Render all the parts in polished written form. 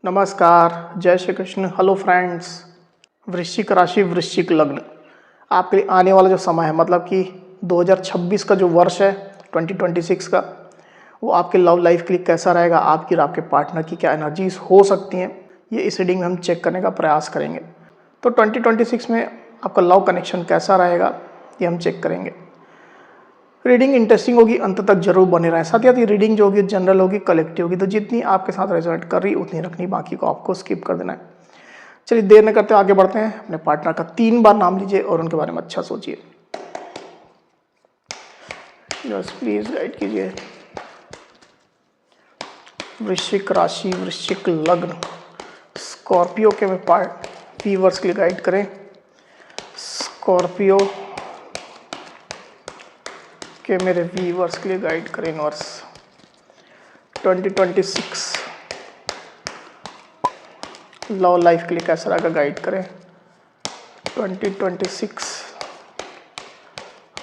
नमस्कार, जय Shri Krishna. Hello friends. वृश्चिक राशि, वृश्चिक लग्न, आपके लिए आने वाला जो समय है मतलब कि 2026 का जो वर्ष है 2026 का, वो आपके लव लाइफ के लिए कैसा रहेगा, आपकी और आपके पार्टनर की क्या एनर्जीज हो सकती हैं, ये इस रीडिंग में हम चेक करने का प्रयास करेंगे। तो 2026 में आपका लव कनेक्शन कैसा रहेगा ये हम चेक करेंगे। रीडिंग इंटरेस्टिंग होगी, अंत तक जरूर बने रहें। साथ ही साथ ये रीडिंग जो होगी जनरल होगी, कलेक्टिव होगी, तो जितनी आपके साथ रेजोनेट कर रही उतनी रखनी, बाकी को आपको स्किप कर देना है। चलिए देर न करते आगे बढ़ते हैं। अपने पार्टनर का 3 बार नाम लीजिए और उनके बारे में अच्छा सोचिए। बस प्लीज गाइड कीजिए। वृश्चिक राशि, वृश्चिक लग्न, स्कॉर्पियो के व्यूअर्स के लिए गाइड करें। स्कॉर्पियो के मेरे व्यूअर्स के लिए गाइड करें। यूनिवर्स 2026 लव लाइफ के लिए कैसा रहेगा, गाइड करें। 2026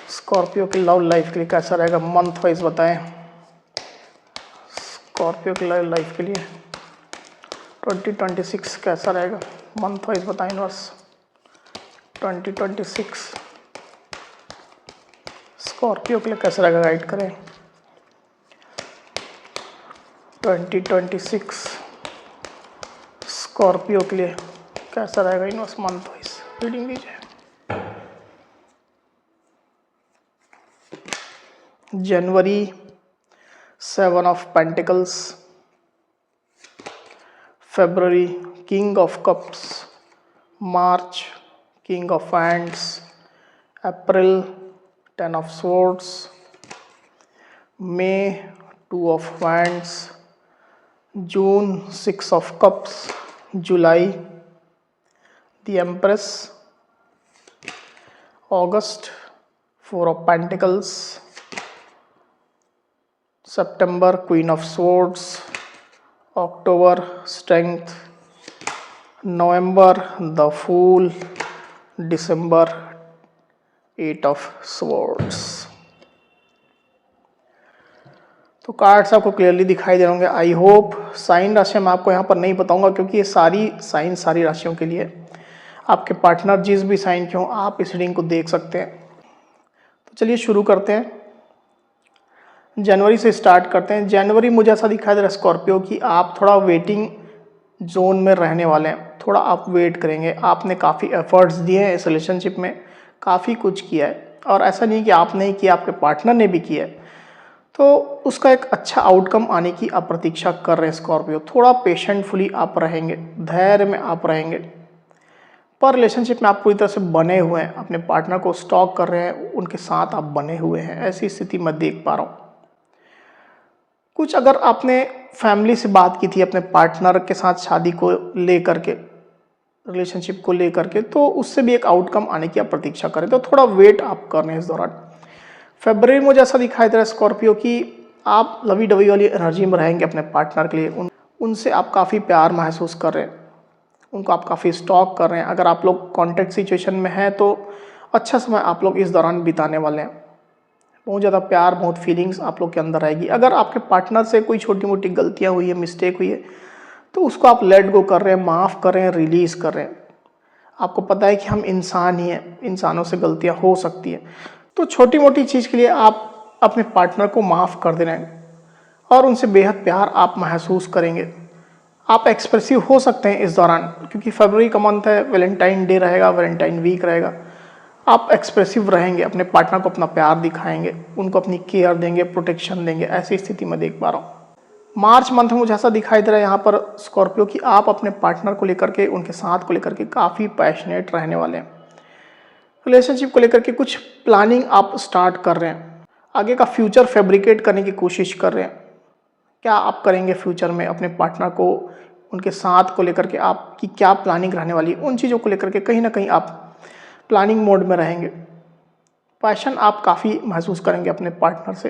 स्कॉर्पियो के लव लाइफ के लिए कैसा रहेगा, मंथ वाइज बताएं। स्कॉर्पियो के लव लाइफ के लिए 2026 कैसा रहेगा, मंथ वाइज बताएं यूनिवर्स। 2026 स्कॉर्पियो के लिए कैसा रहेगा, गाइड करें। 2026 स्कॉर्पियो के लिए कैसा रहेगा यूनिवर्स, मंथ वाइज रीडिंग दीजिए। जनवरी 7 of pentacles, February king of cups, March king of hands, April 10 of swords, May 2 of wands, June 6 of cups, July the Empress, August 4 of pentacles, September Queen of swords, October strength, November the Fool, December 8 of swords। तो cards आपको clearly दिखाई दे रहे होंगे। I hope sign राशि मैं आपको यहाँ पर नहीं बताऊंगा क्योंकि ये सारी साइन सारी राशियों के लिए। आपके पार्टनर जिस भी साइन के हों आप इस रीडिंग को देख सकते हैं। तो चलिए शुरू करते हैं। जनवरी से स्टार्ट करते हैं। जनवरी मुझे ऐसा दिखाई दे रहा है स्कॉर्पियो की आप थोड़ा वेटिंग जोन में रहने वाले हैं, थोड़ा आप वेट करेंगे। आपने काफ़ी एफर्ट्स दिए हैं इस रिलेशनशिप में, काफ़ी कुछ किया है और ऐसा नहीं कि आपने ही किया, आपके पार्टनर ने भी किया है। तो उसका एक अच्छा आउटकम आने की आप प्रतीक्षा कर रहे हैं स्कॉर्पियो। थोड़ा पेशेंटफुली आप रहेंगे, धैर्य में आप रहेंगे, पर रिलेशनशिप में आप पूरी तरह से बने हुए हैं, अपने पार्टनर को स्टॉक कर रहे हैं, उनके साथ आप बने हुए हैं। ऐसी स्थिति मैं देख पा रहा हूँ। कुछ अगर आपने फैमिली से बात की थी अपने पार्टनर के साथ शादी को लेकर के, रिलेशनशिप को लेकर के, तो उससे भी एक आउटकम आने की आप प्रतीक्षा करें। तो थोड़ा वेट आप कर रहे हैं इस दौरान। फरवरी मुझे ऐसा दिखाई दे रहा है स्कॉर्पियो की आप लवी डवी वाली एनर्जी में रहेंगे अपने पार्टनर के लिए। उनसे आप काफ़ी प्यार महसूस कर रहे हैं, उनको आप काफ़ी स्टॉक कर रहे हैं। अगर आप लोग कॉन्टैक्ट सिचुएशन में हैं तो अच्छा समय आप लोग इस दौरान बिताने वाले हैं। बहुत ज़्यादा प्यार, बहुत फीलिंग्स आप लोग के अंदर आएगी। अगर आपके पार्टनर से कोई छोटी मोटी गलतियाँ हुई है, मिस्टेक हुई है, तो उसको आप लेट गो कर रहे हैं, माफ़ कर रहे हैं, रिलीज़ कर रहे हैं। आपको पता है कि हम इंसान ही हैं, इंसानों से गलतियाँ हो सकती हैं। तो छोटी मोटी चीज़ के लिए आप अपने पार्टनर को माफ़ कर दे रहे हैं और उनसे बेहद प्यार आप महसूस करेंगे। आप एक्सप्रेसिव हो सकते हैं इस दौरान क्योंकि फरवरी का मंथ है, वैलेंटाइन डे रहेगा, वैलेंटाइन वीक रहेगा। आप एक्सप्रेसिव रहेंगे, अपने पार्टनर को अपना प्यार दिखाएंगे, उनको अपनी केयर देंगे, प्रोटेक्शन देंगे। ऐसी स्थिति में देख पा रहा हूँ। मार्च मंथ में मुझे ऐसा दिखाई दे रहा है यहाँ पर स्कॉर्पियो कि आप अपने पार्टनर को लेकर के, उनके साथ को लेकर के काफ़ी पैशनेट रहने वाले हैं। रिलेशनशिप को लेकर के कुछ प्लानिंग आप स्टार्ट कर रहे हैं, आगे का फ्यूचर फैब्रिकेट करने की कोशिश कर रहे हैं। क्या आप करेंगे फ्यूचर में अपने पार्टनर को, उनके साथ को लेकर के आपकी क्या प्लानिंग रहने वाली है, उन चीज़ों को लेकर के कहीं ना कहीं आप प्लानिंग मोड में रहेंगे। पैशन आप काफ़ी महसूस करेंगे अपने पार्टनर से,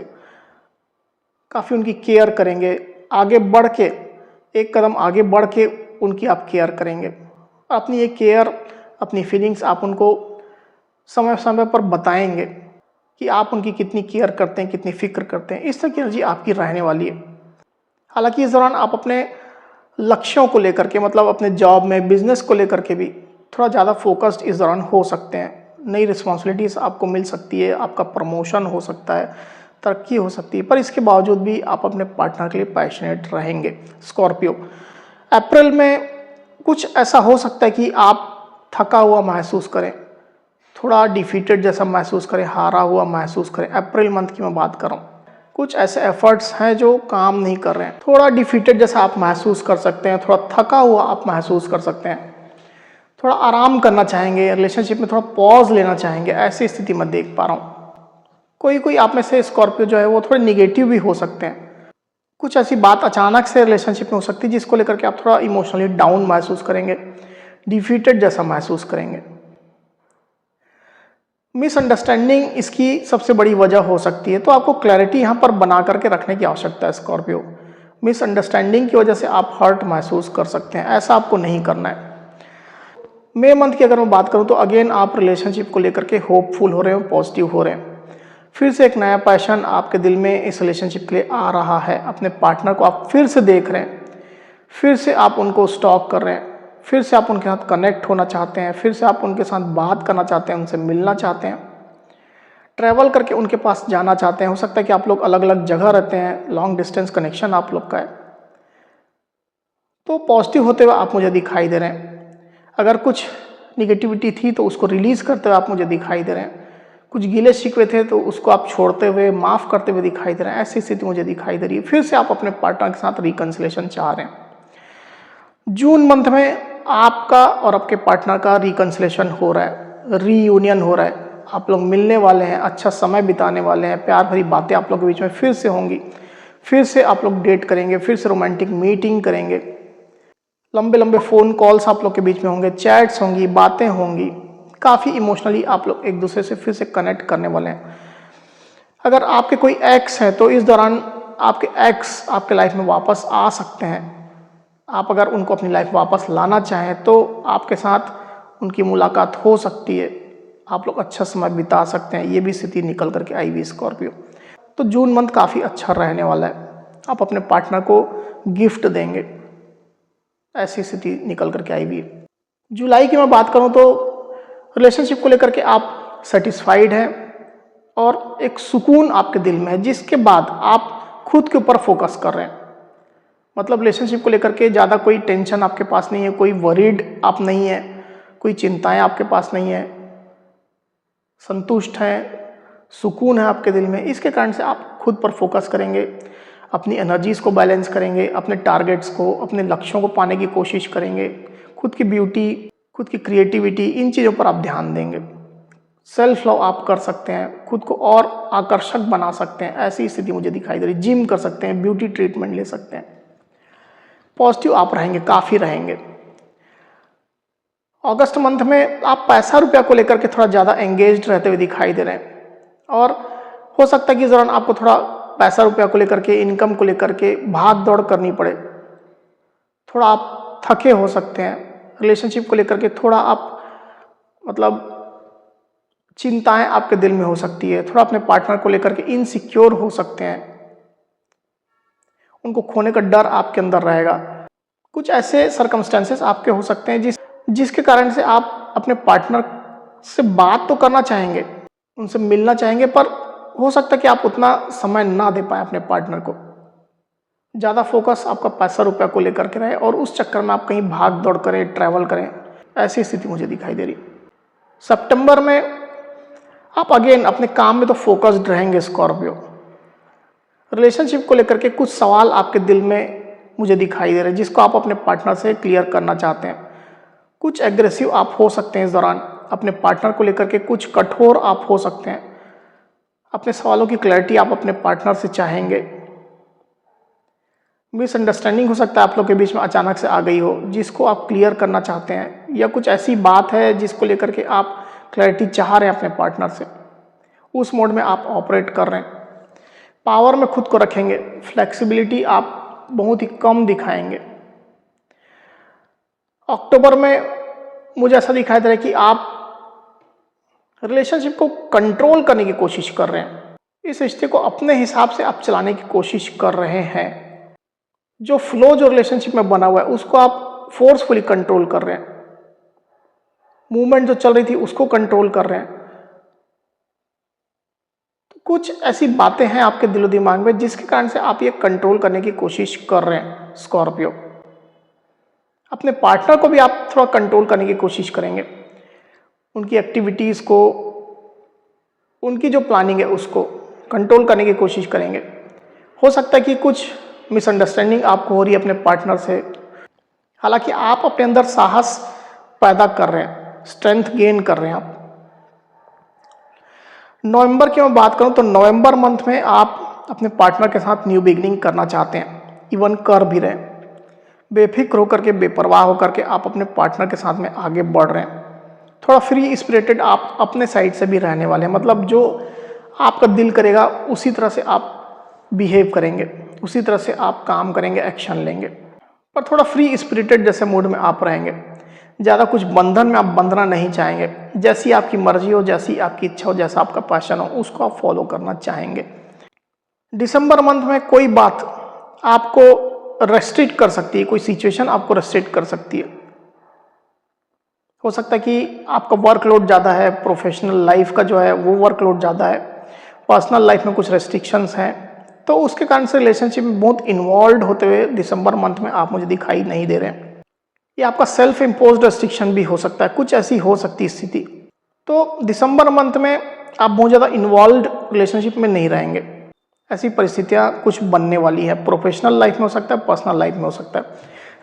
काफ़ी उनकी केयर करेंगे, आगे बढ़ के एक कदम आगे बढ़ के उनकी आप केयर करेंगे। अपनी ये केयर, अपनी फीलिंग्स आप उनको समय समय पर बताएंगे कि आप उनकी कितनी केयर करते हैं, कितनी फिक्र करते हैं। इस तरह की एनर्जी आपकी रहने वाली है। हालांकि इस दौरान आप अपने लक्ष्यों को लेकर के, मतलब अपने जॉब में, बिजनेस को लेकर के भी थोड़ा ज़्यादा फोकस्ड इस दौरान हो सकते हैं। नई रिस्पॉन्सिबिलिटीज़ आपको मिल सकती है, आपका प्रमोशन हो सकता है, तरक्की हो सकती है, पर इसके बावजूद भी आप अपने पार्टनर के लिए पैशनेट रहेंगे। स्कॉर्पियो, अप्रैल में कुछ ऐसा हो सकता है कि आप थका हुआ महसूस करें, थोड़ा डिफीटेड जैसा महसूस करें, हारा हुआ महसूस करें। अप्रैल मंथ की मैं बात कर रहा हूँ। कुछ ऐसे एफर्ट्स हैं जो काम नहीं कर रहे हैं, थोड़ा डिफीटेड जैसा आप महसूस कर सकते हैं, थोड़ा थका हुआ आप महसूस कर सकते हैं, थोड़ा आराम करना चाहेंगे, रिलेशनशिप में थोड़ा पॉज लेना चाहेंगे, ऐसी स्थिति मैं देख पा रहा हूँ। कोई आप में से स्कॉर्पियो जो है वो थोड़े निगेटिव भी हो सकते हैं। कुछ ऐसी बात अचानक से रिलेशनशिप में हो सकती है जिसको लेकर के आप थोड़ा इमोशनली डाउन महसूस करेंगे, डिफीटेड जैसा महसूस करेंगे। मिसअंडरस्टैंडिंग इसकी सबसे बड़ी वजह हो सकती है, तो आपको क्लैरिटी यहाँ पर बना करके रखने की आवश्यकता है स्कॉर्पियो। मिसअंडरस्टैंडिंग की वजह से आप हर्ट महसूस कर सकते हैं, ऐसा आपको नहीं करना है। मई मंथ की अगर मैं बात करूँ तो अगेन आप रिलेशनशिप को लेकर के होपफुल हो रहे हो, पॉजिटिव हो रहे हैं। फिर से एक नया पैशन आपके दिल में इस रिलेशनशिप के लिए आ रहा है। अपने पार्टनर को आप फिर से देख रहे हैं, फिर से आप उनको स्टॉक कर रहे हैं, फिर से आप उनके साथ कनेक्ट होना चाहते हैं, फिर से आप उनके साथ बात करना चाहते हैं, उनसे मिलना चाहते हैं, ट्रैवल करके उनके पास जाना चाहते हैं। हो सकता है कि आप लोग अलग अलग जगह रहते हैं, लॉन्ग डिस्टेंस कनेक्शन आप लोग का है, तो पॉजिटिव होते हुए आप मुझे दिखाई दे रहे हैं। अगर कुछ निगेटिविटी थी तो उसको रिलीज करते हुए आप मुझे दिखाई दे रहे हैं। कुछ गिले शिकवे थे तो उसको आप छोड़ते हुए, माफ़ करते हुए दिखाई दे रहे हैं। ऐसी स्थिति मुझे दिखाई दे रही है। फिर से आप अपने पार्टनर के साथ रिकन्सिलेशन चाह रहे हैं। जून मंथ में आपका और आपके पार्टनर का रिकन्सिलेशन हो रहा है, रीयूनियन हो रहा है। आप लोग मिलने वाले हैं, अच्छा समय बिताने वाले हैं, प्यार भरी बातें आप लोगों के बीच में फिर से होंगी, फिर से आप लोग डेट करेंगे, फिर से रोमांटिक मीटिंग करेंगे, लंबे लंबे फ़ोन कॉल्स आप लोग के बीच में होंगे, चैट्स होंगी, बातें होंगी, काफ़ी इमोशनली आप लोग एक दूसरे से फिर से कनेक्ट करने वाले हैं। अगर आपके कोई एक्स है तो इस दौरान आपके एक्स आपके लाइफ में वापस आ सकते हैं। आप अगर उनको अपनी लाइफ वापस लाना चाहें तो आपके साथ उनकी मुलाकात हो सकती है, आप लोग अच्छा समय बिता सकते हैं। ये भी स्थिति निकल करके आई हुई स्कॉर्पियो। तो जून मंथ काफ़ी अच्छा रहने वाला है। आप अपने पार्टनर को गिफ्ट देंगे, ऐसी स्थिति निकल करके आई हुई है। जुलाई की मैं बात करूं तो रिलेशनशिप को लेकर के आप सेटिस्फाइड हैं और एक सुकून आपके दिल में है, जिसके बाद आप खुद के ऊपर फोकस कर रहे हैं। मतलब रिलेशनशिप को लेकर के ज़्यादा कोई टेंशन आपके पास नहीं है, कोई वरीड आप नहीं है, कोई चिंताएं आपके पास नहीं है, संतुष्ट हैं, सुकून है आपके दिल में। इसके कारण से आप खुद पर फोकस करेंगे, अपनी एनर्जीज़ को बैलेंस करेंगे, अपने टारगेट्स को, अपने लक्ष्यों को पाने की कोशिश करेंगे, खुद की ब्यूटी, खुद की क्रिएटिविटी, इन चीज़ों पर आप ध्यान देंगे। सेल्फ लव आप कर सकते हैं, खुद को और आकर्षक बना सकते हैं, ऐसी स्थिति मुझे दिखाई दे रही। जिम कर सकते हैं, ब्यूटी ट्रीटमेंट ले सकते हैं, पॉजिटिव आप रहेंगे, काफ़ी रहेंगे। अगस्त मंथ में आप पैसा रुपया को लेकर के थोड़ा ज़्यादा एंगेज्ड रहते हुए दिखाई दे रहे हैं और हो सकता है कि इस दौरान आपको थोड़ा पैसा रुपया को लेकर के, इनकम को लेकर के भाग दौड़ करनी पड़े, थोड़ा आप थके हो सकते हैं। रिलेशनशिप को लेकर के थोड़ा आप मतलब चिंताएं आपके दिल में हो सकती है, थोड़ा अपने पार्टनर को लेकर के इनसिक्योर हो सकते हैं, उनको खोने का डर आपके अंदर रहेगा। कुछ ऐसे सर्कमस्टेंसेस आपके हो सकते हैं जिसके कारण से आप अपने पार्टनर से बात तो करना चाहेंगे, उनसे मिलना चाहेंगे, पर हो सकता है कि आप उतना समय ना दे पाए अपने पार्टनर को। ज़्यादा फोकस आपका पैसा रुपया को लेकर के रहे और उस चक्कर में आप कहीं भाग दौड़ करें, ट्रैवल करें, ऐसी स्थिति मुझे दिखाई दे रही। सितंबर में आप अगेन अपने काम में तो फोकस्ड रहेंगे स्कॉर्पियो। रिलेशनशिप को लेकर के कुछ सवाल आपके दिल में मुझे दिखाई दे रहे हैं जिसको आप अपने पार्टनर से क्लियर करना चाहते हैं। कुछ एग्रेसिव आप हो सकते हैं इस दौरान अपने पार्टनर को लेकर के, कुछ कठोर आप हो सकते हैं। अपने सवालों की क्लैरिटी आप अपने पार्टनर से चाहेंगे। मिसअंडरस्टैंडिंग हो सकता है आप लोग के बीच में अचानक से आ गई हो, जिसको आप क्लियर करना चाहते हैं, या कुछ ऐसी बात है जिसको लेकर के आप क्लैरिटी चाह रहे हैं अपने पार्टनर से, उस मोड में आप ऑपरेट कर रहे हैं। पावर में खुद को रखेंगे, फ्लेक्सिबिलिटी आप बहुत ही कम दिखाएंगे। अक्टूबर में मुझे ऐसा दिखाई दे रहा है कि आप रिलेशनशिप को कंट्रोल करने की कोशिश कर रहे हैं, इस रिश्ते को अपने हिसाब से आप चलाने की कोशिश कर रहे हैं। जो फ्लो जो रिलेशनशिप में बना हुआ है उसको आप फोर्सफुली कंट्रोल कर रहे हैं, मूवमेंट जो चल रही थी उसको कंट्रोल कर रहे हैं। तो कुछ ऐसी बातें हैं आपके दिलो दिमाग में जिसके कारण से आप ये कंट्रोल करने की कोशिश कर रहे हैं स्कॉर्पियो। अपने पार्टनर को भी आप थोड़ा कंट्रोल करने की कोशिश करेंगे, उनकी एक्टिविटीज़ को, उनकी जो प्लानिंग है उसको कंट्रोल करने की कोशिश करेंगे। हो सकता है कि कुछ मिसअंडरस्टैंडिंग आपको हो रही है अपने पार्टनर से, हालांकि आप अपने अंदर साहस पैदा कर रहे हैं, स्ट्रेंथ गेन कर रहे हैं आप। नवंबर की मैं बात करूं तो नवंबर मंथ में आप अपने पार्टनर के साथ न्यू बिगिनिंग करना चाहते हैं, इवन कर भी रहे हैं। बेफिक्र होकर के, बेपरवाह होकर के आप अपने पार्टनर के साथ में आगे बढ़ रहे हैं। थोड़ा फ्री स्पिरिटेड आप अपने साइड से भी रहने वाले हैं, मतलब जो आपका दिल करेगा उसी तरह से आप बिहेव करेंगे, उसी तरह से आप काम करेंगे, एक्शन लेंगे, पर थोड़ा फ्री स्पिरिटेड जैसे मूड में आप रहेंगे। ज़्यादा कुछ बंधन में आप बंधना नहीं चाहेंगे, जैसी आपकी मर्जी हो, जैसी आपकी इच्छा हो, जैसा आपका पैशन हो उसको आप फॉलो करना चाहेंगे। दिसंबर मंथ में कोई बात आपको रेस्ट्रिक्ट कर सकती है, कोई सिचुएशन आपको रेस्ट्रिक्ट कर सकती है। हो सकता है कि आपका वर्कलोड ज़्यादा है, प्रोफेशनल लाइफ का जो है वो वर्कलोड ज़्यादा है, पर्सनल लाइफ में कुछ रेस्ट्रिक्शंस हैं, तो उसके कारण से रिलेशनशिप में बहुत इन्वॉल्व होते हुए दिसंबर मंथ में आप मुझे दिखाई नहीं दे रहे हैं। ये आपका सेल्फ इम्पोज्ड रेस्ट्रिक्शन भी हो सकता है, कुछ ऐसी हो सकती है स्थिति। तो दिसंबर मंथ में आप बहुत ज़्यादा इन्वॉल्व रिलेशनशिप में नहीं रहेंगे, ऐसी परिस्थितियाँ कुछ बनने वाली है। प्रोफेशनल लाइफ में हो सकता है, पर्सनल लाइफ में हो सकता है,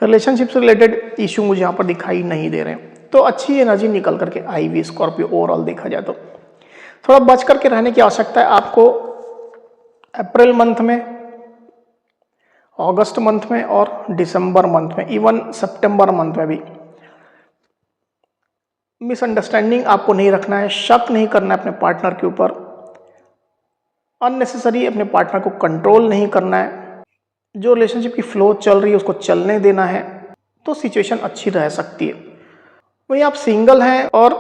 रिलेशनशिप से रिलेटेड इशू मुझे यहाँ पर दिखाई नहीं दे रहे हैं। तो अच्छी एनर्जी निकल करके आई हुई स्कॉर्पियो ओवरऑल देखा जाए तो। थोड़ा बच करके रहने की आवश्यकता है आपको अप्रैल मंथ में, अगस्त मंथ में और दिसंबर मंथ में, इवन सितंबर मंथ में भी। मिसअंडरस्टैंडिंग आपको नहीं रखना है, शक नहीं करना है अपने पार्टनर के ऊपर, अननेसेसरी अपने पार्टनर को कंट्रोल नहीं करना है। जो रिलेशनशिप की फ्लो चल रही है उसको चलने देना है, तो सिचुएशन अच्छी रह सकती है। वही आप सिंगल हैं और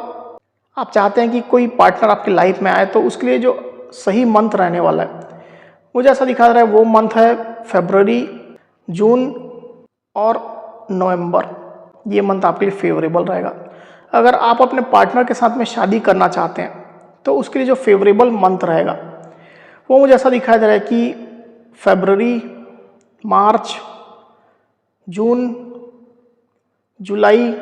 आप चाहते हैं कि कोई पार्टनर आपकी लाइफ में आए, तो उसके लिए जो सही मंथ रहने वाला है मुझे ऐसा दिखा रहा है वो मंथ है फरवरी, जून और नवंबर। ये मंथ आपके लिए फेवरेबल रहेगा। अगर आप अपने पार्टनर के साथ में शादी करना चाहते हैं तो उसके लिए जो फेवरेबल मंथ रहेगा वो मुझे ऐसा दिखाई दे रहा है कि फरवरी, मार्च, जून, जुलाई,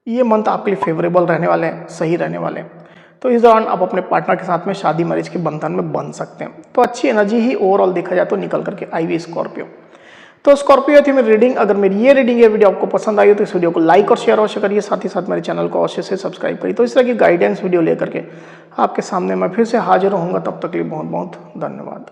ये मंथ आपके लिए फेवरेबल रहने वाले हैं, सही रहने वाले हैं। तो इस दौरान आप अपने पार्टनर के साथ में शादी मैरिज के बंधन में बन सकते हैं। तो अच्छी एनर्जी ही ओवरऑल देखा जाए तो निकल करके आई हुई स्कॉर्पियो। तो स्कॉर्पियो थी मेरी रीडिंग। अगर मेरी ये रीडिंग, ये वीडियो आपको पसंद आई हो तो इस वीडियो को लाइक और शेयर अवश्य करिए, साथ ही साथ मेरे चैनल को अवश्य से सब्सक्राइब करिए। तो इस तरह की गाइडेंस वीडियो लेकर के आपके सामने मैं फिर से हाजिर होऊंगा। तब तक के लिए बहुत बहुत धन्यवाद।